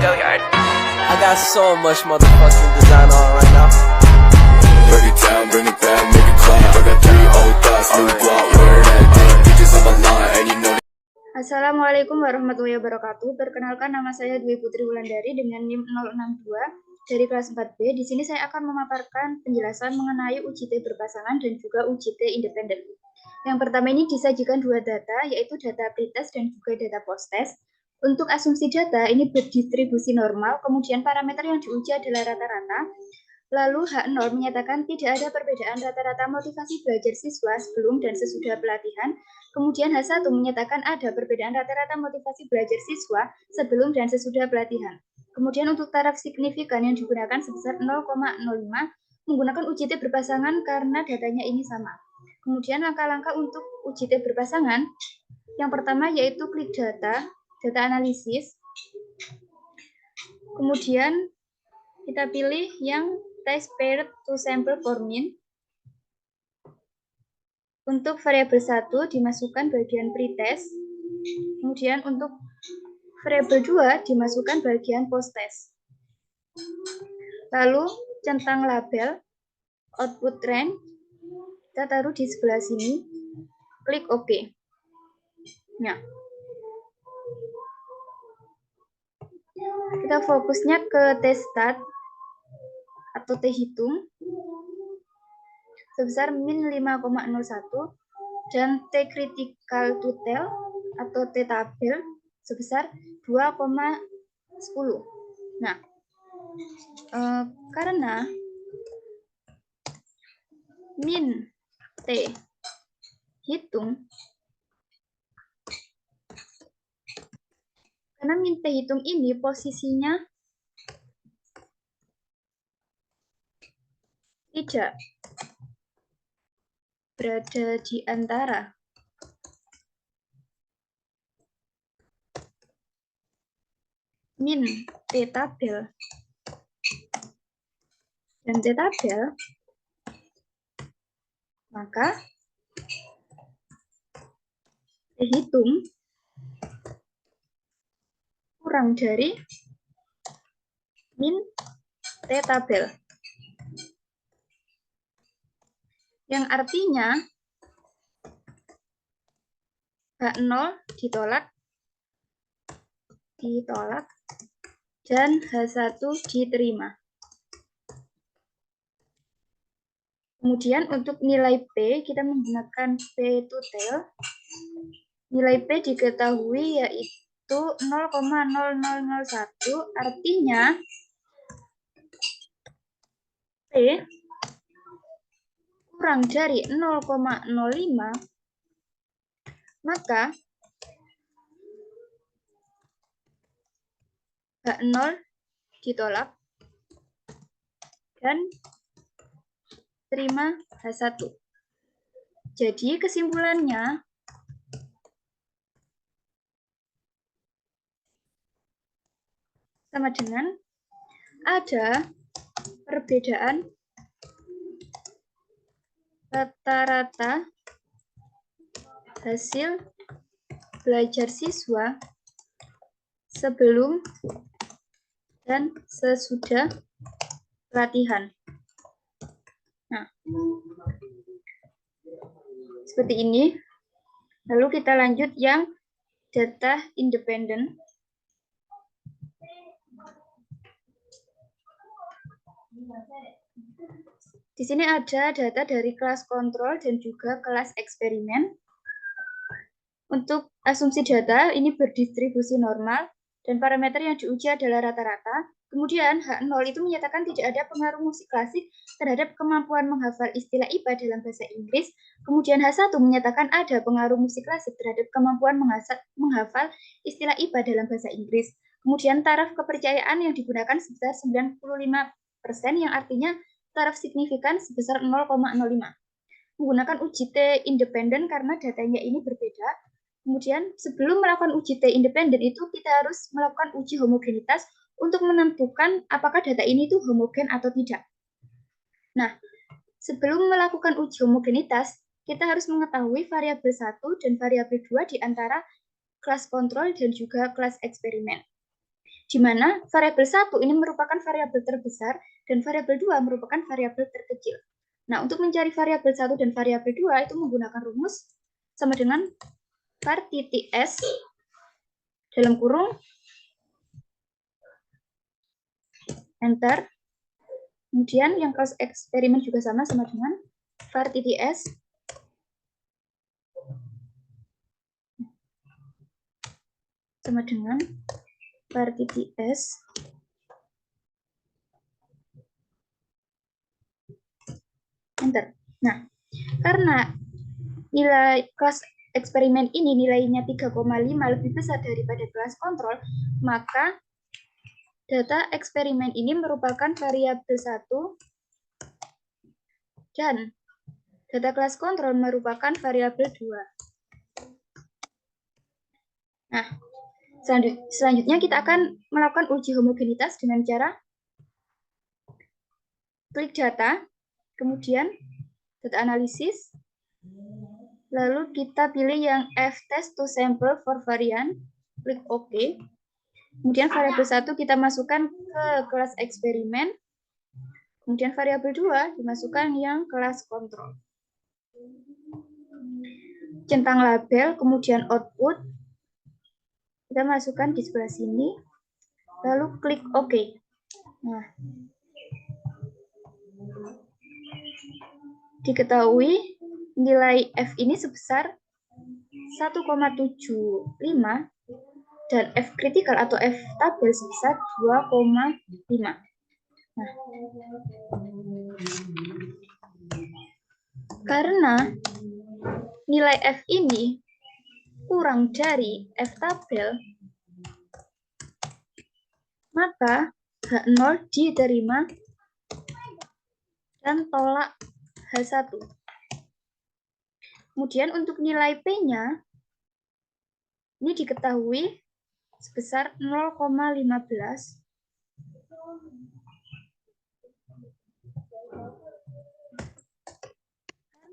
I got so much motherfucking design on right now. Break it down, bring it back, make it clap. I got 3 old thoughts, new guap, where that thing. Bitches on my line, and you know. Assalamualaikum warahmatullahi wabarakatuh. Perkenalkan, nama saya Dwi Putri Wulandari dengan NIM 062 dari kelas 4B. Di sini saya akan memaparkan penjelasan mengenai UJT berpasangan dan juga UJT independen. Yang pertama ini disajikan dua data, yaitu data pretest dan juga data post-test. Untuk asumsi data ini berdistribusi normal, kemudian parameter yang diuji adalah rata-rata. Lalu H0 menyatakan tidak ada perbedaan rata-rata motivasi belajar siswa sebelum dan sesudah pelatihan. Kemudian H1 menyatakan ada perbedaan rata-rata motivasi belajar siswa sebelum dan sesudah pelatihan. Kemudian untuk taraf signifikan yang digunakan sebesar 0,05 menggunakan UJT berpasangan karena datanya ini sama. Kemudian langkah-langkah untuk UJT berpasangan, yang pertama yaitu klik data analisis. Kemudian kita pilih yang test paired to sample for min. Untuk variabel 1 dimasukkan bagian pretest. Kemudian untuk variabel 2 dimasukkan bagian post-test. Lalu centang label output rank kita taruh di sebelah sini. Klik OK. Nah, kita fokusnya ke T-start atau T-hitung sebesar min 5,01 dan T-critical to tell atau T-tabel sebesar 2,10. Nah, karena min T-hitung ini posisinya tidak berada di antara min T-tabel dan T-tabel, maka T-hitung kurang dari min T-tabel. Yang artinya H0 ditolak, dan H1 diterima. Kemudian untuk nilai P, kita menggunakan P to tell. Nilai P diketahui yaitu 0,0001, artinya P kurang dari 0,05, maka H0 ditolak dan terima H1. Jadi kesimpulannya sama dengan ada perbedaan rata-rata hasil belajar siswa sebelum dan sesudah pelatihan. Nah, seperti ini. Lalu kita lanjut yang data independen. Di sini ada data dari kelas kontrol dan juga kelas eksperimen. Untuk asumsi data ini berdistribusi normal dan parameter yang diuji adalah rata-rata. Kemudian H0 itu menyatakan tidak ada pengaruh musik klasik terhadap kemampuan menghafal istilah IPA dalam bahasa Inggris. Kemudian H1 menyatakan ada pengaruh musik klasik terhadap kemampuan menghafal istilah IPA dalam bahasa Inggris. Kemudian taraf kepercayaan yang digunakan sebesar 95%, yang artinya taraf signifikan sebesar 0,05. Menggunakan UJT independen karena datanya ini berbeda. Kemudian sebelum melakukan UJT independen itu kita harus melakukan uji homogenitas untuk menentukan apakah data ini itu homogen atau tidak. Nah, sebelum melakukan uji homogenitas, kita harus mengetahui variabel 1 dan variabel 2 di antara kelas kontrol dan juga kelas eksperimen. di mana variabel 1 ini merupakan variabel terbesar dan variabel 2 merupakan variabel terkecil. Nah, untuk mencari variabel 1 dan variabel 2 itu menggunakan rumus sama dengan var titik S dalam kurung enter. Kemudian yang kelas eksperimen juga sama dengan var titik S sama dengan var titik S enter. Nah, karena nilai kelas eksperimen ini nilainya 3,5 lebih besar daripada kelas kontrol, maka data eksperimen ini merupakan variabel 1 dan data kelas kontrol merupakan variabel 2. Nah, selanjutnya kita akan melakukan uji homogenitas dengan cara klik data, kemudian data analisis, lalu kita pilih yang F-test to sample for variant, klik OK. Kemudian variabel 1 kita masukkan ke kelas eksperimen, kemudian variabel 2 dimasukkan yang kelas kontrol. Centang label, kemudian output, kita masukkan di sebelah sini, lalu klik OK. Nah, diketahui nilai F ini sebesar 1,75 dan F kritikal atau F tabel sebesar 2,5. Nah, karena nilai F ini kurang dari F tabel, maka H0 diterima dan tolak H1. Kemudian untuk nilai P-nya, ini diketahui sebesar 0,15.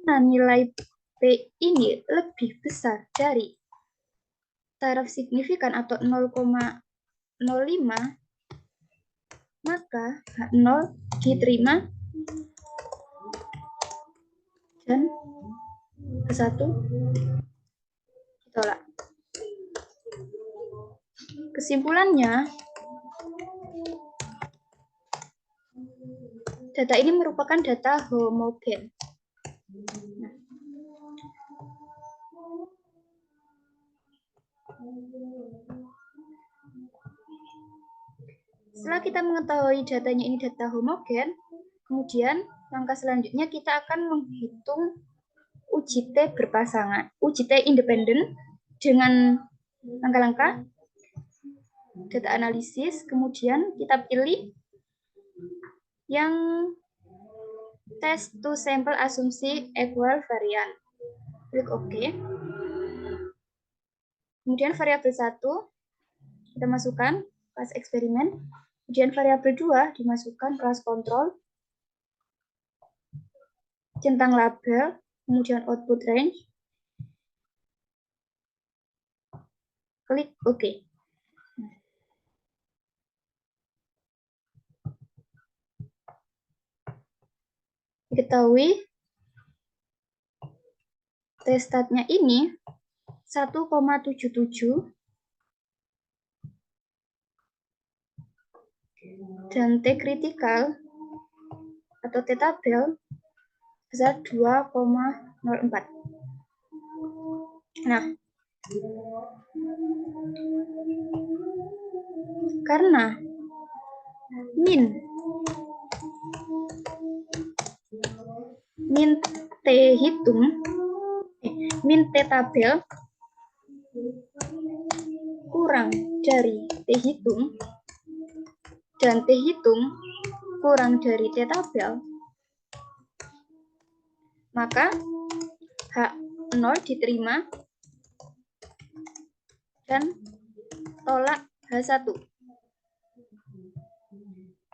Karena nilai P ini lebih besar dari taraf signifikan atau 0,05, maka H0 diterima dan H1 ditolak. Kesimpulannya, data ini merupakan data homogen. Setelah kita mengetahui datanya ini data homogen, kemudian langkah selanjutnya kita akan menghitung uji T berpasangan, uji T independen dengan langkah-langkah data analisis, kemudian kita pilih yang test to sample asumsi equal varian. Klik OK. Kemudian variabel 1 kita masukkan kelas eksperimen, kemudian variabel 2 dimasukkan kelas kontrol, centang label, kemudian output range, klik OK. Diketahui T-statnya ini 1,77 dan T kritikal atau T tabel besar 2,04. Nah, karena min T tabel kurang dari T hitung dan T hitung kurang dari T tabel, maka H0 diterima dan tolak H1.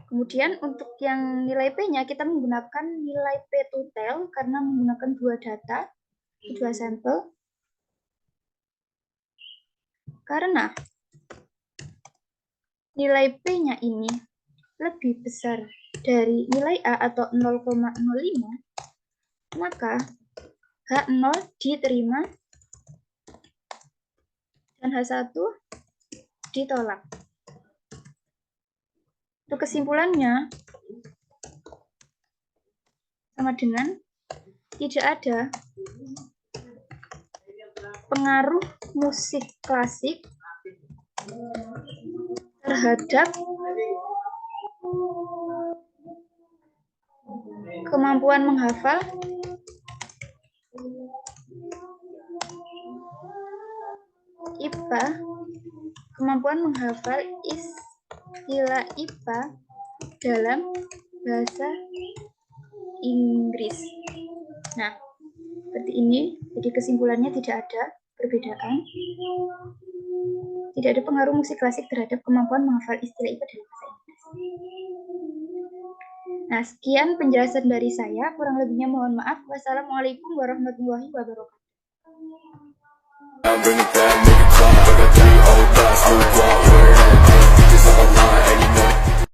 Kemudian untuk yang nilai P-nya kita menggunakan nilai P total karena menggunakan dua data, dua sampel. Karena nilai P-nya ini lebih besar dari nilai A atau 0,05, maka H0 diterima dan H1 ditolak. Untuk kesimpulannya sama dengan tidak ada pengaruh musik klasik terhadap kemampuan menghafal IPA, kemampuan menghafal istilah IPA dalam bahasa Inggris. Nah, seperti ini. Jadi kesimpulannya tidak ada perbedaan. Tidak ada pengaruh musik klasik terhadap kemampuan menghafal istilah IPA dalam bahasa Inggris. Nah, sekian penjelasan dari saya. Kurang lebihnya mohon maaf. Wassalamualaikum warahmatullahi wabarakatuh. Bring it back, make it